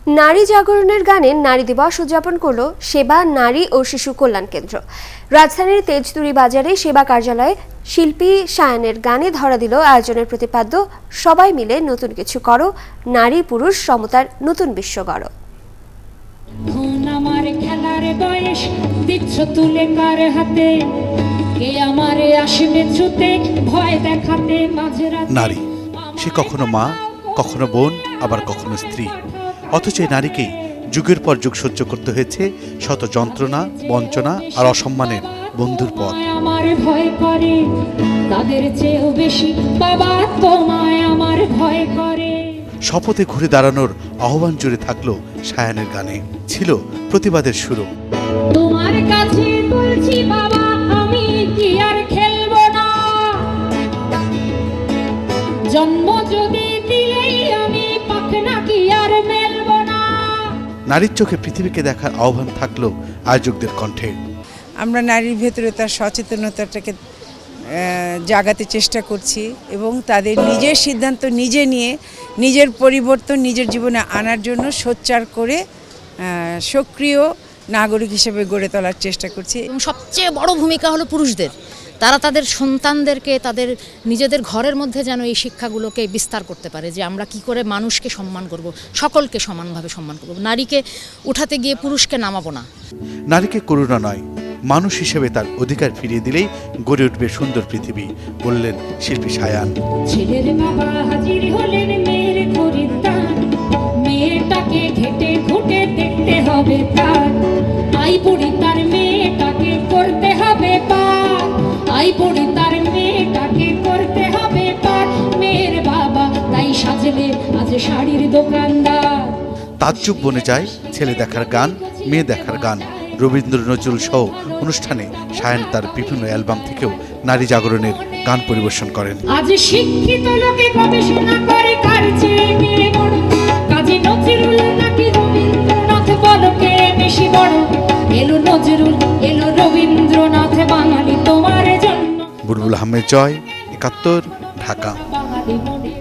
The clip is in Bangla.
নারী জাগরণের গানে নারী দিবস উদযাপন করল সেবা নারী ও শিশু কল্যাণ কেন্দ্র। রাজধানীর তেজতুরি বাজারে সেবা কার্যালয়ে শিল্পী সায়ানের গানে ধরা দিল আয়োজনের প্রতিপাদ্য সবাই মিলে নতুন কিছু করো, নারী পুরুষ সমতার নতুন বিশ্ব গড়ো। আমার খেলার বয়স দিচ্ছ তুলে কার হাতে, কে আমারে আসবে ছুতে ভয় দেখাতে মাঝরাতে। নারী সে কখনো মা, কখনো বোন, আবার কখনো স্ত্রী, অথচ এই নারীকেই যুগের পর যুগ সহ্য করতে হয়েছে শত যন্ত্রণা, বঞ্চনা আর অসম্মানের বন্ধুর পথ। আমার ভয় করে তাদের চেয়েও বেশি বাবা তোমায় আমার ভয় করে। শপথে ঘুরে দাঁড়ানোর আহ্বান জুড়ে থাকলো সায়ানের গানে, ছিল প্রতিবাদের শুরু। তোমার কাছে বলছি বাবা আমি কি আর খেলবো না, জন্ম যদি দিলেই আমি পাখনা কি আর মেলবো না। নারীর চোখে পৃথিবীকে দেখার আহ্বান থাকলো আয়োজকদের কণ্ঠে। আমরা নারীর ভেতরে তার সচেতনতাটাকে জাগাতে চেষ্টা করছি এবং তাদের নিজের সিদ্ধান্ত নিজে নিয়ে নিজের পরিবর্তন নিজের জীবনে আনার জন্য সোচ্চার করে সক্রিয় নাগরিক হিসেবে গড়ে তোলার চেষ্টা করছি। এবং সবচেয়ে বড় ভূমিকা হলো পুরুষদের। তারা তাদের সন্তানদেরকে তাদের নিজেদের ঘরের মধ্যে যেন এই শিক্ষাগুলোকে বিস্তার করতে পারে যে আমরা কি করে মানুষকে সম্মান করব, সকলকে সমানভাবে সম্মান করব, নারীকে উঠাতে গিয়ে পুরুষকে নামাবো না। নারীকে করুণা নয়, মানুষ হিসেবে তার অধিকার ফিরিয়ে দিলেই গড়ে উঠবে সুন্দর পৃথিবী, বললেন শিল্পী সায়ান। ছেলের বাবা হাজির হলেন মেয়ের খরিদ্দার, মেয়েটাকে ঘেটে ঘুটে দেখতে হবে তার, আই বুড়ি তার মেয়েটাকে করতে হবে পার, আই বুড়ি তার মেয়েটাকে করতে হবে পার। মেয়ের বাবা তাই সাজলে আজ শাড়ির দোকানদার। তাজ্জুব বনে যায় ছেলে দেখার গান, মেয়ে দেখার গান। রবীন্দ্র নজরুল সহ অনুষ্ঠানে সায়ান তার বিভিন্ন অ্যালবাম থেকেও নারী জাগরণের গান পরিবেশন করেন। আজ শিক্ষিত লোকে গবেষণা করে কার চেয়ে কে বড়, কাজী নজরুল নাকি রবীন্দ্রনাথ বলো কে বেশি বড়। এলো নজরুল এলো রবীন্দ্রনাথ বাঙালি তোমার জন্য। বুলবুল আহমেদ জয়, ৭১, ঢাকা। বাঙালি মনে